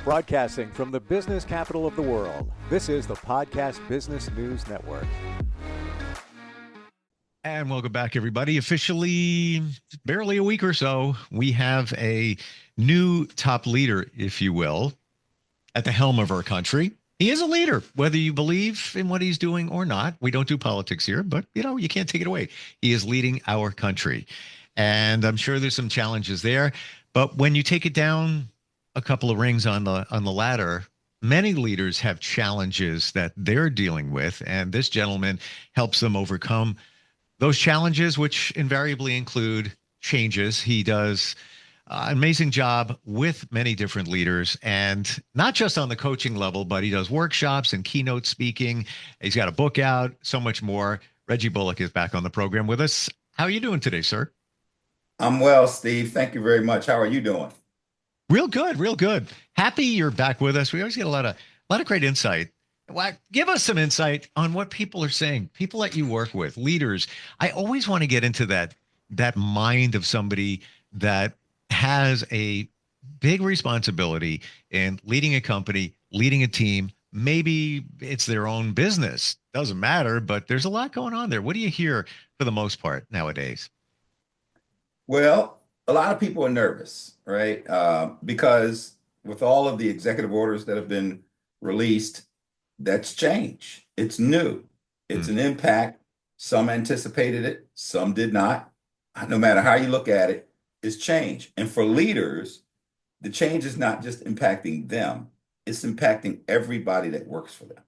Broadcasting from the business capital of the world, this is the Podcast Business News Network. And welcome back, everybody. Officially, barely a week or so, we have a new top leader, if you will, at the helm of our country. He is a leader, whether you believe in what he's doing or not. We don't do politics here, but, you can't take it away. He is leading our country. And I'm sure there's some challenges there. But when you take it down a couple of rings on the ladder, many leaders have challenges that they're dealing with. And this gentleman helps them overcome those challenges, which invariably include changes. He does an amazing job with many different leaders, and not just on the coaching level, but he does workshops and keynote speaking. He's got a book out, so much more. Reggie Bullock is back on the program with us. How are you doing today, sir? I'm well, Steve. Thank you very much. How are you doing? Real good, real good. Happy you're back with us. We always get a lot of great insight. Give us some insight on what people are saying, people that you work with, leaders. I always want to get into that mind of somebody that has a big responsibility in leading a company, leading a team. Maybe it's their own business. Doesn't matter, but there's a lot going on there. What do you hear for the most part nowadays? Well, a lot of people are nervous, right? Because with all of the executive orders that have been released, that's change. It's new. It's an impact. Some anticipated it, some did not. No matter how you look at it, it's change. And for leaders, the change is not just impacting them, it's impacting everybody that works for them.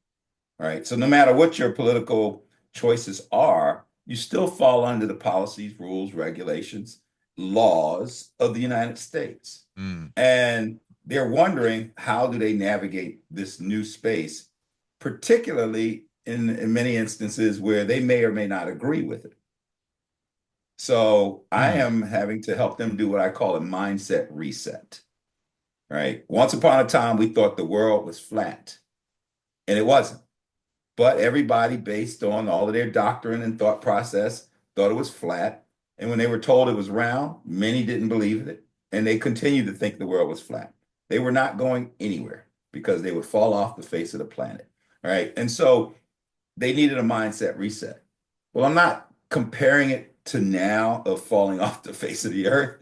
All right. So no matter what your political choices are, you still fall under the policies, rules, regulations, laws of the United States. And they're wondering, how do they navigate this new space, particularly in many instances where they may or may not agree with it. So I am having to help them do what I call a mindset reset, right? Once upon a time, we thought the world was flat, and it wasn't. But everybody, based on all of their doctrine and thought process, thought it was flat. And when they were told it was round, many didn't believe it, and they continued to think the world was flat. They were not going anywhere because they would fall off the face of the planet, right? And so they needed a mindset reset. Well, I'm not comparing it to now of falling off the face of the earth,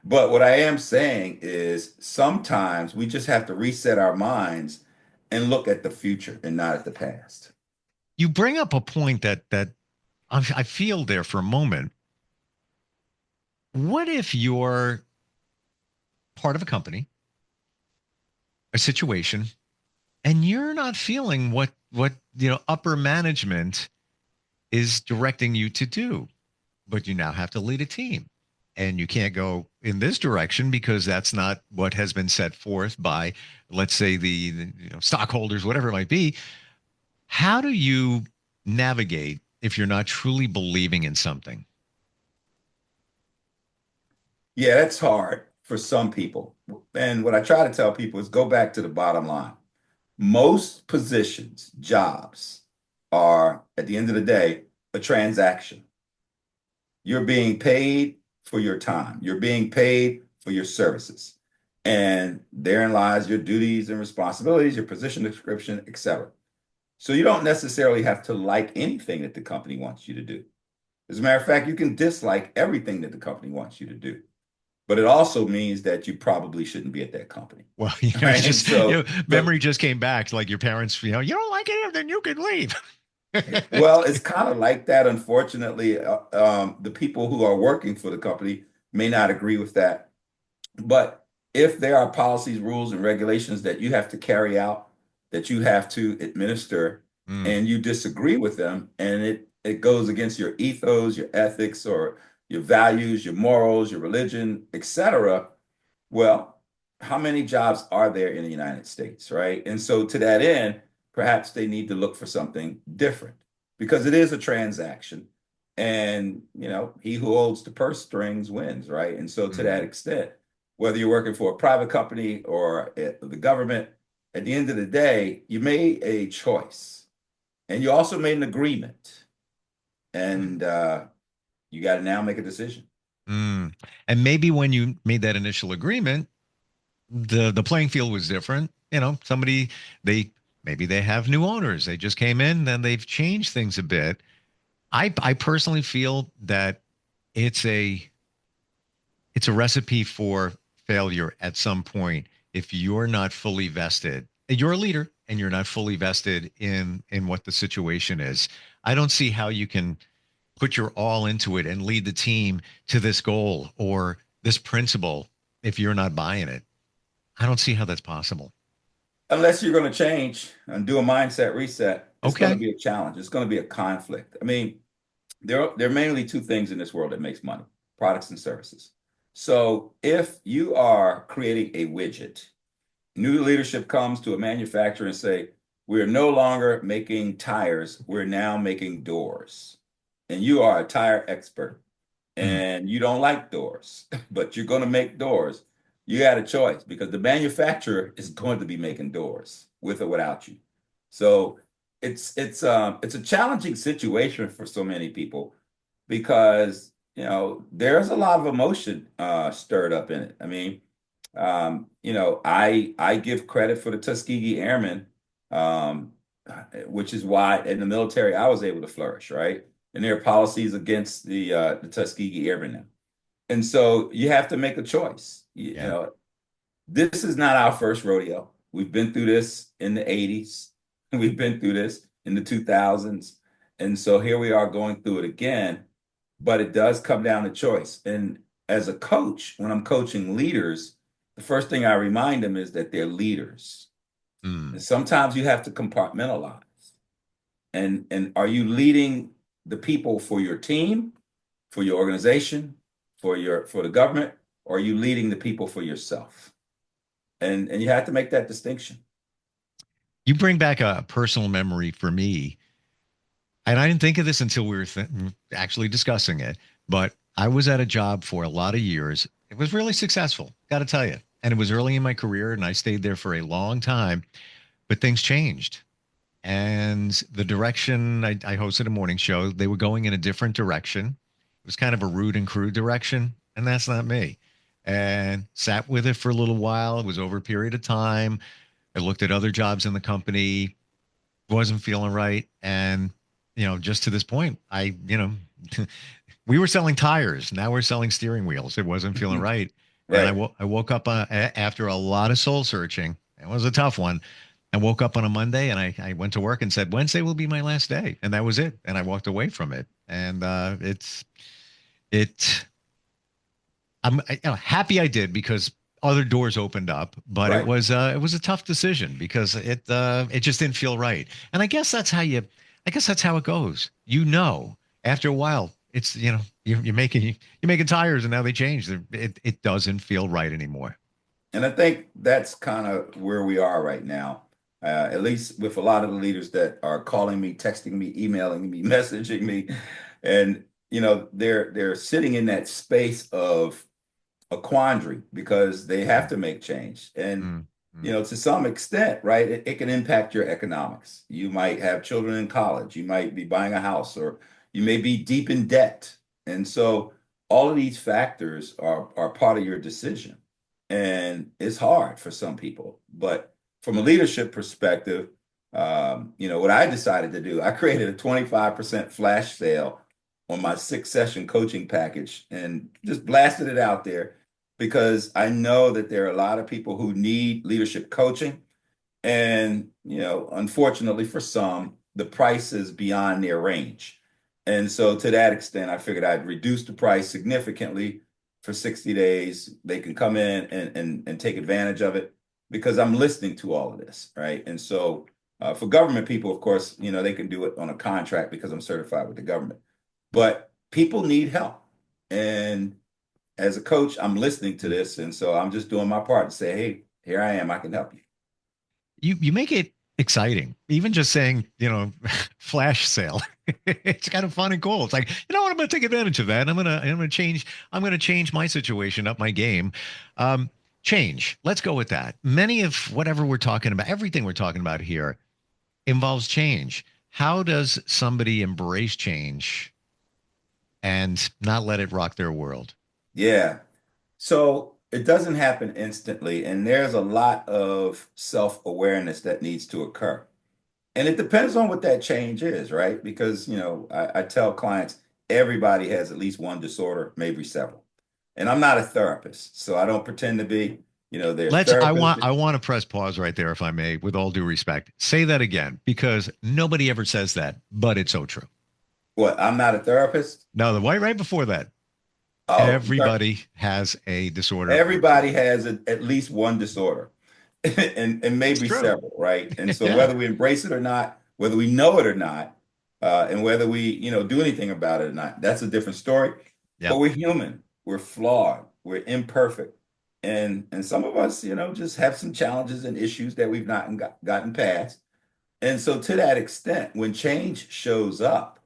but what I am saying is sometimes we just have to reset our minds and look at the future and not at the past. You bring up a point that I feel there for a moment. What if you're part of a company, a situation, and you're not feeling what upper management is directing you to do, but you now have to lead a team, and you can't go in this direction because that's not what has been set forth by, let's say, the stockholders, whatever it might be. How do you navigate if you're not truly believing in something? Yeah, that's hard for some people. And what I try to tell people is go back to the bottom line. Most positions, jobs are, at the end of the day, a transaction. You're being paid for your time. You're being paid for your services. And therein lies your duties and responsibilities, your position description, etc. So you don't necessarily have to like anything that the company wants you to do. As a matter of fact, you can dislike everything that the company wants you to do. But it also means that you probably shouldn't be at that company. Well, Right? memory just came back. Like your parents, you don't like it, then you can leave. Well, it's kind of like that. Unfortunately, the people who are working for the company may not agree with that. But if there are policies, rules, and regulations that you have to carry out, that you have to administer, and you disagree with them, and it goes against your ethos, your ethics, or your values, your morals, your religion, etc. Well, how many jobs are there in the United States, right? And so to that end, perhaps they need to look for something different because it is a transaction. And, he who holds the purse strings wins, right? And so to that extent, whether you're working for a private company or the government, at the end of the day, you made a choice and you also made an agreement. And you got to now make a decision. And maybe when you made that initial agreement, the playing field was different. somebody, they maybe they have new owners. They just came in, then they've changed things a bit. I personally feel that it's a it's a recipe for failure at some point if you're not fully vested. You're a leader and you're not fully vested in what the situation is. I don't see how you can put your all into it and lead the team to this goal or this principle if you're not buying it. I don't see how that's possible. Unless you're going to change and do a mindset reset, it's going to Okay. be a challenge. It's going to be a conflict. I mean, there are mainly two things in this world that makes money: products and services. So if you are creating a widget, new leadership comes to a manufacturer and say, we're no longer making tires, we're now making doors. And you are a tire expert Mm. and you don't like doors, but you're going to make doors. You got a choice because the manufacturer is going to be making doors with or without you. So it's a challenging situation for so many people because there's a lot of emotion stirred up in it. I mean, I give credit for the Tuskegee Airmen, um, which is why in the military I was able to flourish, right? And there are policies against the Tuskegee Airmen now. And so you have to make a choice. Yeah. This is not our first rodeo. We've been through this in the 80s. We've been through this in the 2000s. And so here we are going through it again, but it does come down to choice. And as a coach, when I'm coaching leaders, the first thing I remind them is that they're leaders. Mm. And sometimes you have to compartmentalize. And are you leading the people for your team, for your organization, for the government, or are you leading the people for yourself? And you have to make that distinction. You bring back a personal memory for me. And I didn't think of this until we were actually discussing it, but I was at a job for a lot of years. It was really successful, got to tell you. And it was early in my career, and I stayed there for a long time, but things changed. And the direction I hosted a morning show, they were going in a different direction. It was kind of a rude and crude direction, and that's not me. And sat with it for a little while. It was over a period of time. I looked at other jobs in the company, wasn't feeling right. And, just to this point, we were selling tires. Now we're selling steering wheels. It wasn't feeling right. And Right. I woke up after a lot of soul searching. It was a tough one. I woke up on a Monday and I went to work and said, Wednesday will be my last day. And that was it. And I walked away from it. And it, happy I did because other doors opened up, but Right. it was a tough decision because it just didn't feel right. And I guess that's how it goes. After a while, it's you're making tires and now they change. It doesn't feel right anymore. And I think that's kind of where we are right now, at least with a lot of the leaders that are calling me, texting me, emailing me, messaging me, and they're sitting in that space of a quandary because they have to make change. And, Mm, mm. to some extent, right, it can impact your economics. You might have children in college, you might be buying a house, or you may be deep in debt. And so all of these factors are part of your decision. And it's hard for some people. But from a leadership perspective, what I decided to do, I created a 25% flash sale on my 6 session coaching package and just blasted it out there because I know that there are a lot of people who need leadership coaching. And, unfortunately for some, the price is beyond their range. And so to that extent, I figured I'd reduce the price significantly for 60 days. They can come in and take advantage of it because I'm listening to all of this, right? And so for government people, of course, they can do it on a contract because I'm certified with the government. But people need help. And as a coach, I'm listening to this. And so I'm just doing my part to say, hey, here I am. I can help you. You make it exciting. Even just saying, flash sale. It's kind of fun and cool. It's like, you know what, I'm gonna take advantage of that. I'm gonna change my situation, up my game. Change. Let's go with that. Many of whatever we're talking about, everything we're talking about here involves change. How does somebody embrace change and not let it rock their world? Yeah. So it doesn't happen instantly, and there's a lot of self-awareness that needs to occur. And it depends on what that change is, right? Because, I tell clients everybody has at least one disorder, maybe several. And I'm not a therapist, so I don't pretend to be. There are Let's therapists. I want to press pause right there, if I may, with all due respect. Say that again, because nobody ever says that, but it's so true. What? I'm not a therapist. No, the right before that, Oh, everybody has a disorder. everybody has at least one disorder, and It's maybe true. several, right? And so Yeah. whether we embrace it or not, whether we know it or not, and whether we, do anything about it or not, that's a different story. But Yep. we're human, we're flawed, we're imperfect, and some of us, just have some challenges and issues that we've not gotten past. And so to that extent, when change shows up,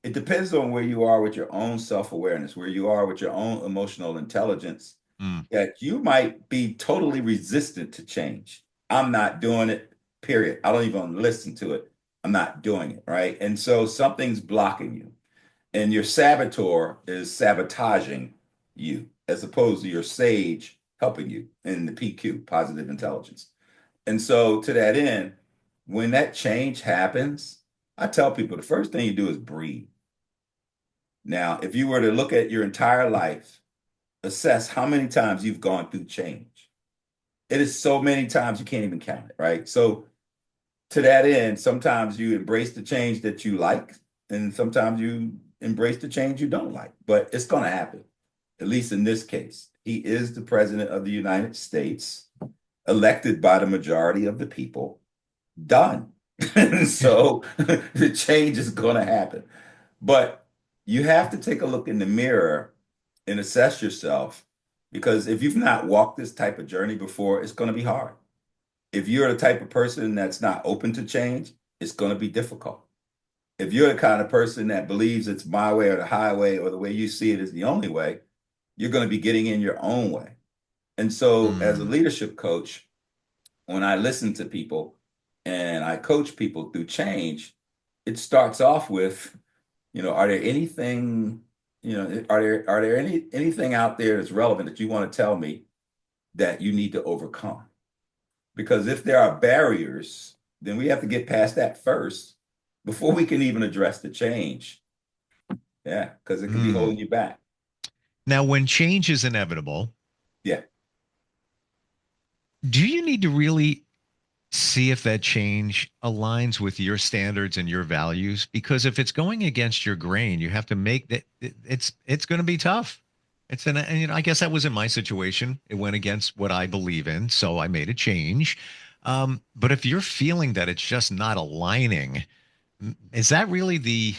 it depends on where you are with your own self-awareness, where you are with your own emotional intelligence, Mm. that you might be totally resistant to change. I'm not doing it, period. I don't even listen to it. I'm not doing it, right? And so something's blocking you, and your saboteur is sabotaging you, as opposed to your sage helping you in the PQ, positive intelligence. And so to that end, when that change happens, I tell people the first thing you do is breathe. Now, if you were to look at your entire life, assess how many times you've gone through change. It is so many times you can't even count it, right? So to that end, sometimes you embrace the change that you like, and sometimes you embrace the change you don't like. But it's going to happen, at least in this case. He is the president of the United States, elected by the majority of the people. Done. And so the change is going to happen. But you have to take a look in the mirror and assess yourself, because if you've not walked this type of journey before, it's going to be hard. If you're the type of person that's not open to change, it's going to be difficult. If you're the kind of person that believes it's my way or the highway, or the way you see it is the only way, you're going to be getting in your own way. And so, as a Mm. leadership coach, when I listen to people and I coach people through change, it starts off with, are there anything, are there anything out there that's relevant that you want to tell me that you need to overcome? Because if there are barriers, then we have to get past that first before we can even address the change. Yeah, because it can be Mm. holding you back. Now, when change is inevitable, Yeah. do you need to really see if that change aligns with your standards and your values? Because if it's going against your grain, you have to make that it's going to be tough. And I guess that was in my situation. It went against what I believe in, so I made a change. But if you're feeling that it's just not aligning, is that really the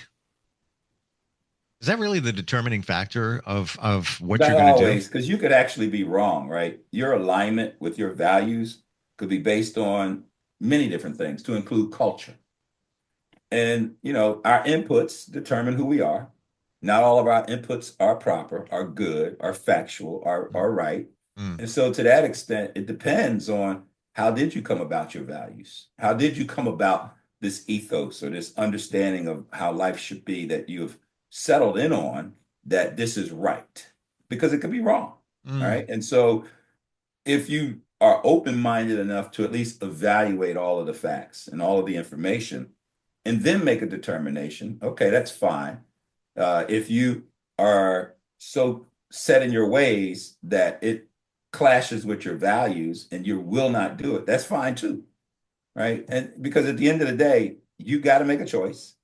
is that really the determining factor of what you're Not going to do? always, because you could actually be wrong, right? Your alignment with your values could be based on many different things, to include culture. And, our inputs determine who we are. Not all of our inputs are proper, are good, are factual, are right. Mm. And so to that extent, it depends on how did you come about your values? How did you come about this ethos or this understanding of how life should be that you've settled in on, that this is right? Because it could be wrong. All Mm. right. And so if you are open-minded enough to at least evaluate all of the facts and all of the information, and then make a determination, okay, that's fine. If you are so set in your ways that it clashes with your values and you will not do it, that's fine too, right? And because at the end of the day, you got to make a choice,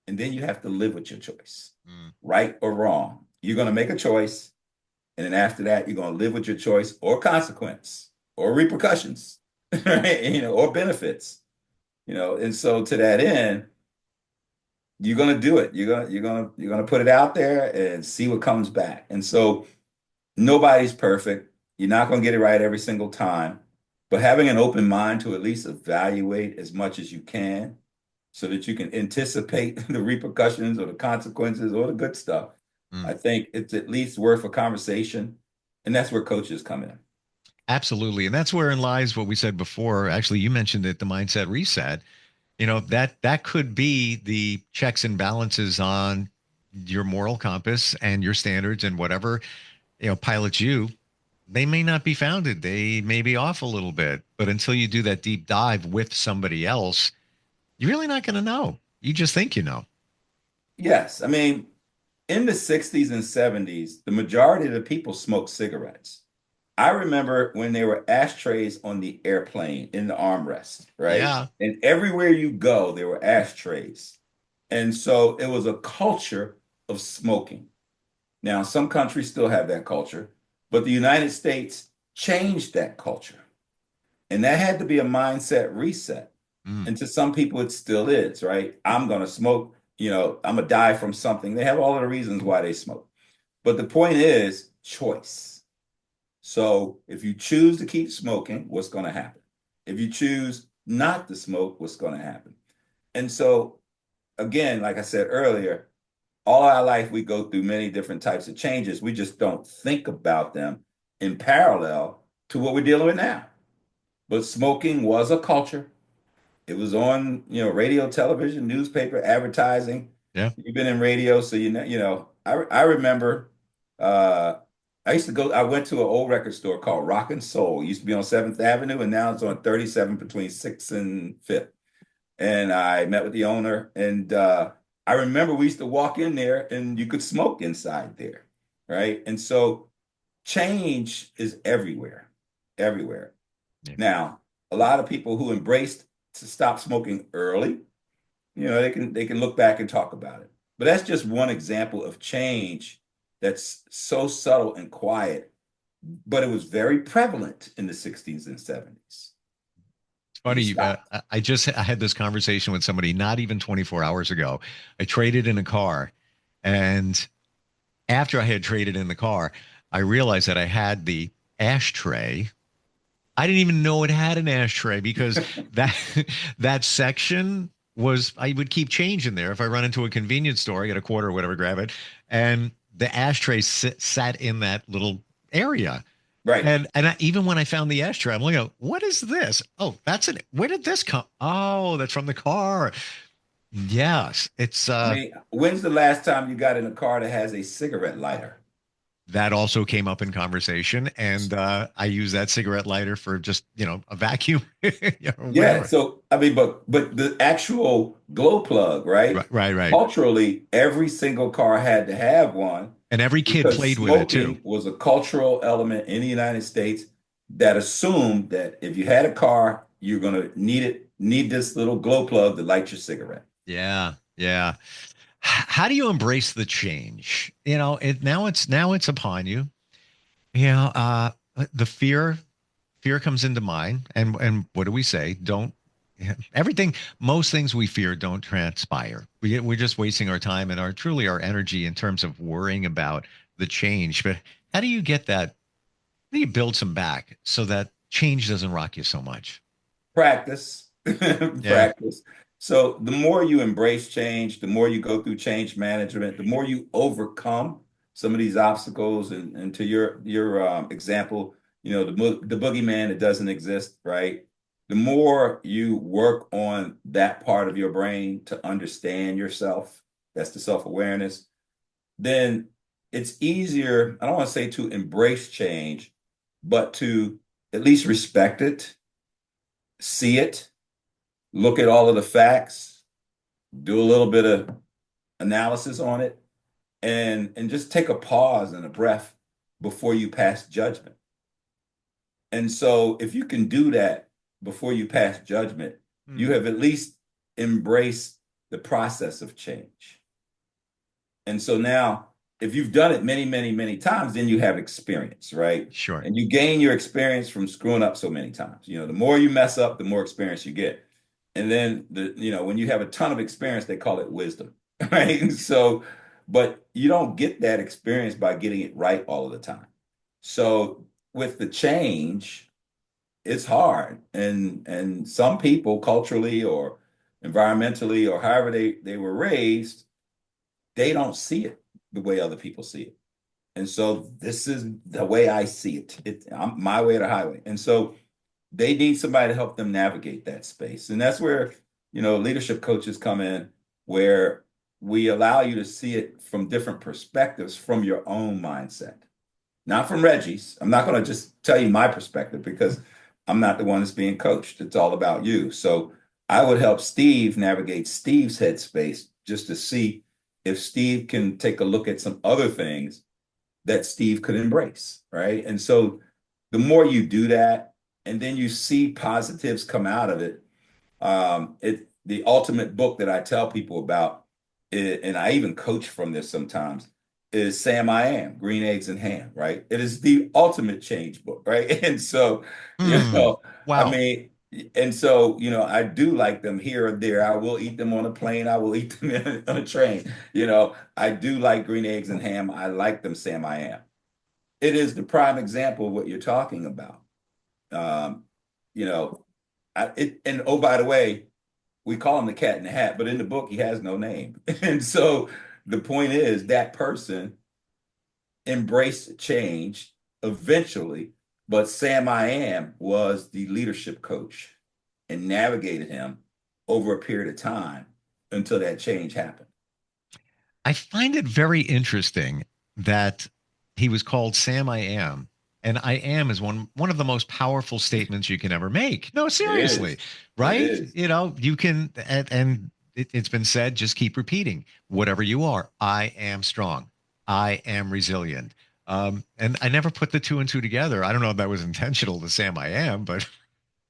and then you have to live with your choice, Mm. right or wrong. You're going to make a choice, and then after that, you're going to live with your choice or consequence or repercussions, right? Or benefits, and so to that end, you're gonna do it. You're gonna put it out there and see what comes back. And so nobody's perfect. You're not gonna get it right every single time, but having an open mind to at least evaluate as much as you can, so that you can anticipate the repercussions or the consequences or the good stuff. I Mm. think it's at least worth a conversation, and that's where coaches come in. Absolutely. And that's wherein lies what we said before. Actually, you mentioned it, the mindset reset. That could be the checks and balances on your moral compass and your standards and whatever, pilots you they may not be founded. They may be off a little bit, but until you do that deep dive with somebody else, you're really not going to know. You just think you know. Yes, I mean, in the 60s and 70s, the majority of the people smoked cigarettes. I remember when there were ashtrays on the airplane in the armrest, right? Yeah. And everywhere you go, there were ashtrays. And so it was a culture of smoking. Now, some countries still have that culture, but the United States changed that culture. And that had to be a mindset reset. Mm. And to some people, it still is, right? I'm going to smoke, I'm going to die from something. They have all of the reasons why they smoke. But the point is choice. So if you choose to keep smoking, what's going to happen? If you choose not to smoke, what's going to happen? And so, again, like I said earlier, all our life we go through many different types of changes. We just don't think about them in parallel to what we're dealing with now. But smoking was a culture. It was on, radio, television, newspaper, advertising. Yeah. You've been in radio, so I remember uh I used to go, I went to an old record store called Rock and Soul. It used to be on 7th Avenue, and now it's on 37th between 6th and 5th. And I met with the owner, and I remember we used to walk in there and you could smoke inside there, right? And so change is everywhere, everywhere. Yeah. Now, a lot of people who embraced to stop smoking early, they can look back and talk about it. But that's just one example of change that's so subtle and quiet, but it was very prevalent in the 60s and 70s. It's You funny. stop. I had this conversation with somebody not even 24 hours ago. I traded in a car, and after I had traded in the car, I realized that I had the ashtray. I didn't even know it had an ashtray because that that section was I would keep change in there. If I run into a convenience store, I get a quarter or whatever, grab it, and the ashtray sat in that little area. Right. Even when I found the ashtray, I'm like, what is this? Oh, that's it. Where did this come? Oh, that's from the car. Yes, it's I mean, when's the last time you got in a car that has a cigarette lighter? that also came up in conversation, and I use that cigarette lighter for just a vacuum, Yeah, whatever. so I mean, but the actual glow plug, right? Right, right, right. Culturally, every single car had to have one And every kid because played with it too. smoking was a cultural element in the United States that assumed that if you had a car, you're gonna need this little glow plug to light your cigarette. Yeah, yeah. How do you embrace the change? Now it's upon you. The fear comes into mind, and what do we say? Don't everything. Most things we fear don't transpire. We're just wasting our time and our energy in terms of worrying about the change. But how do you get that? How do you build some back so that change doesn't rock you so much? Practice, Yeah, practice. So the more you embrace change, the more you go through change management, the more you overcome some of these obstacles. And to your example, the boogeyman that doesn't exist, right? The more you work on that part of your brain to understand yourself, that's the self-awareness, then it's easier, I don't want to say to embrace change, but to at least respect it, see it, look at all of the facts, do a little bit of analysis on it, and just take a pause and a breath before you pass judgment. And so if you can do that before you pass judgment, Hmm. you have at least embraced the process of change. And so now, if you've done it many, many, many times, then you have experience, right? Sure. And you gain your experience from screwing up so many times. The more you mess up, the more experience you get. And then when you have a ton of experience, they call it wisdom, right? So, but you don't get that experience by getting it right all of the time. So with the change, it's hard. And some people culturally or environmentally or however they were raised, they don't see it the way other people see it. And so this is the way I see it. I'm my way or the highway. And so they need somebody to help them navigate that space. And that's where, leadership coaches come in, where we allow you to see it from different perspectives from your own mindset. not from Reggie's. I'm not going to just tell you my perspective because I'm not the one that's being coached. It's all about you. So I would help Steve navigate Steve's headspace just to see if Steve can take a look at some other things that Steve could embrace, right? And so the more you do that, and then you see positives come out of it, the ultimate book that I tell people about, and I even coach from this sometimes, is Sam I Am, Green Eggs and Ham, right? It is the ultimate change book, right? And so, I Wow. mean, and so, I do like them here or there. I will eat them on a plane. I will eat them on a train. I do like Green Eggs and Ham. I like them, Sam I Am. It is the prime example of what you're talking about. Um, you know, and oh, by the way, we call him the cat in the hat, but in the book, he has no name. And so the point is that person embraced change eventually, but Sam I Am was the leadership coach and navigated him over a period of time until that change happened. I find it very interesting that he was called Sam I Am. And I am is one of the most powerful statements you can ever make. No, It seriously, is. It right? is. You can, and it's been said, just keep repeating whatever you are. I am strong. I am resilient. And I never put the two and two together. I don't know if that was intentional to Sam I am, but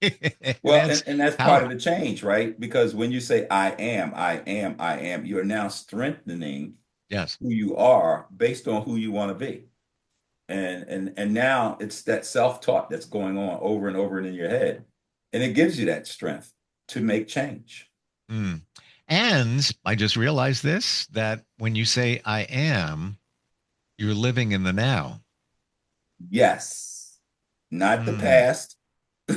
it Well, adds and that's part of power. the change, right? Because when you say I am, I am, I am, you're now strengthening Yes. who you are based on who you want to be. And now it's that self-talk that's going on over and over in your head. And it gives you that strength to make change. Mm. And I just realized this that when you say I am, you're living in the now. Yes, not the Mm. past.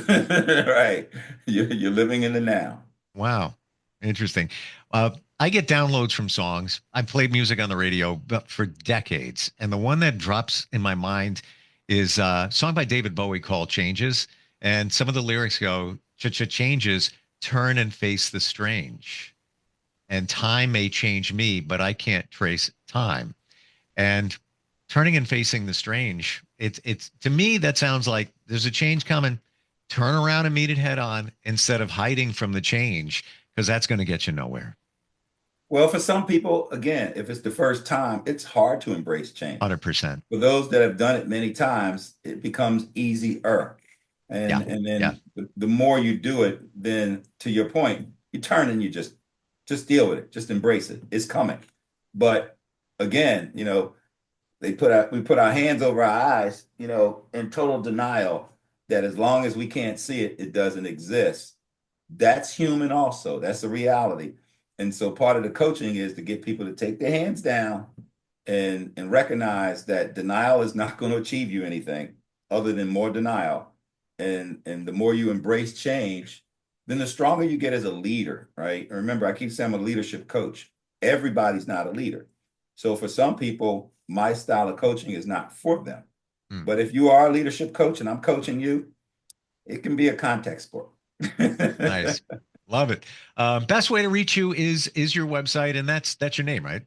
Right. You're living in the now. Wow. Interesting. Uh, I get downloads from songs. I've played music on the radio for decades. And the one that drops in my mind is a song by David Bowie called Changes. And some of the lyrics go, changes, turn and face the strange. And time may change me, but I can't trace time. And turning and facing the strange, it's to me that sounds like there's a change coming. Turn around and meet it head on instead of hiding from the change, because that's going to get you nowhere. Well, for some people, again, if it's the first time, it's hard to embrace change. 100%. For those that have done it many times, it becomes easier. Yeah. And Yeah. then the more you do it, then to your point, you turn and you just deal with it, just embrace it. It's coming. But again, we put our hands over our eyes, in total denial that as long as we can't see it, it doesn't exist. That's human also. That's a reality. And so part of the coaching is to get people to take their hands down and recognize that denial is not going to achieve you anything other than more denial. And the more you embrace change, then the stronger you get as a leader, right? And remember, I keep saying I'm a leadership coach. Everybody's not a leader. So for some people, my style of coaching is not for them. Mm. But if you are a leadership coach and I'm coaching you, it can be a contact sport. Nice. Love it. Best way to reach you is your website, and that's your name, right?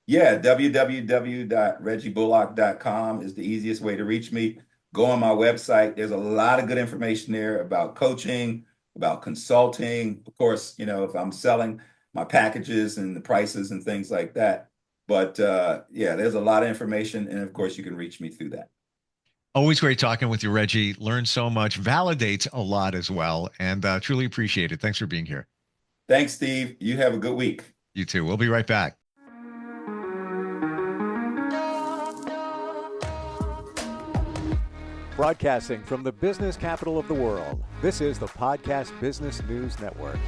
Yeah, www.reggiebullock.com is the easiest way to reach me. Go on my website. There's a lot of good information there about coaching, about consulting. Of course, if I'm selling my packages and the prices and things like that. But yeah, there's a lot of information. And of course, you can reach me through that. Always great talking with you, Reggie. Learn so much, validates a lot as well, and truly appreciate it. Thanks for being here. Thanks, Steve. You have a good week. You too. We'll be right back. Broadcasting from the business capital of the world, this is the Podcast Business News Network.